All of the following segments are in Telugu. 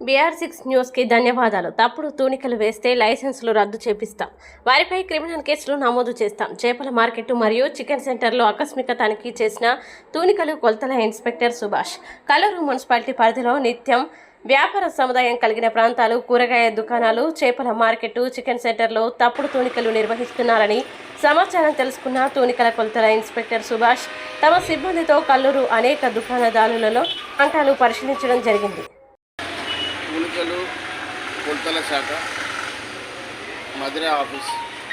BR6 న్యూస్కి ధన్యవాదాలు. తప్పుడు తూనికలు వేస్తే లైసెన్సులు రద్దు చేపిస్తాం. వారిపై క్రిమినల్ కేసులు నమోదు చేస్తాం. చేపల మార్కెట్ మరియు చికెన్ సెంటర్లో ఆకస్మిక తనిఖీ చేసిన తూనికలు కొలతల ఇన్స్పెక్టర్ సుభాష్. కల్లూరు మున్సిపాలిటీ పరిధిలో నిత్యం వ్యాపార సముదాయం కలిగిన ప్రాంతాలు, కూరగాయ దుకాణాలు, చేపల మార్కెట్, చికెన్ సెంటర్లో తప్పుడు తూనికలు నిర్వహిస్తున్నారని సమాచారం తెలుసుకున్న తూనికల కొలతల ఇన్స్పెక్టర్ సుభాష్ తమ సిబ్బందితో కల్లూరు అనేక దుకాణదారులలో ప్రాంతాలు పరిశీలించడం జరిగింది. తూనికలు కొలతల శాఖ మధుర ఆఫీస్,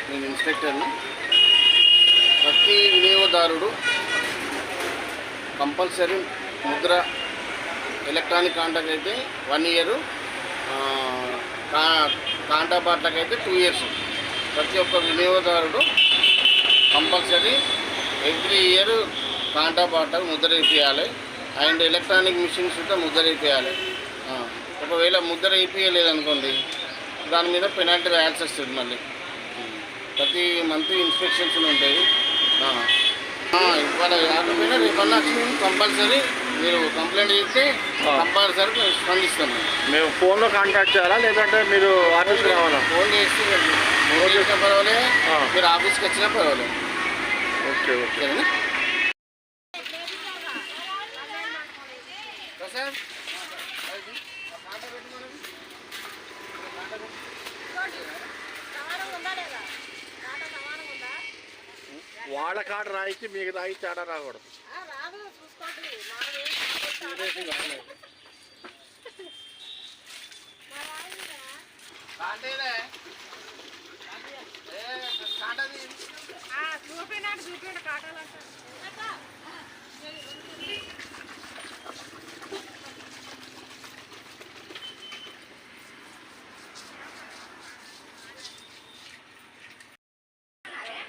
నేను ఇన్స్పెక్టర్ని. ప్రతి వినియోగదారుడు కంపల్సరీ ముద్ర ఎలక్ట్రానిక్ కాంటాక్ట్ అయితే 1 ఇయర్, కాంటా బాట్లకు అయితే 2 ఇయర్స్. ప్రతి ఒక్క వినియోగదారుడు కంపల్సరీ ఎవ్రీ ఇయర్ కాంటా బాట్లకు ముద్ర వేయాలి. అండ్ ఎలక్ట్రానిక్ మిషన్స్ కూడా ముద్ర వేయాలి. ఒకవేళ ముద్ర వేయలేదనుకోండి, దాని మీద పెనాల్టీ వేయాల్సి వస్తుంది. మళ్ళీ ప్రతి మంత్ ఇన్స్పెక్షన్స్ ఉంటాయి. ఇవాళ కాకపోయినా రేపన్నా కంపల్సరీ మీరు కంప్లైంట్ చేస్తే కంపల్సరీ స్పందిస్తాం. మేము ఫోన్లో కాంటాక్ట్ చేయాలా, లేదంటే మీరు ఆఫీస్కి రావాలా? ఫోన్ చేస్తే పర్వాలేదు, మీరు ఆఫీస్కి వచ్చినా పర్వాలేదు. Okay okay. సార్ వాళ్ళ కాడ రాయించి మీకు రాయించి ఆడ రాకూడదు.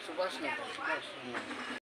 సుభాష్.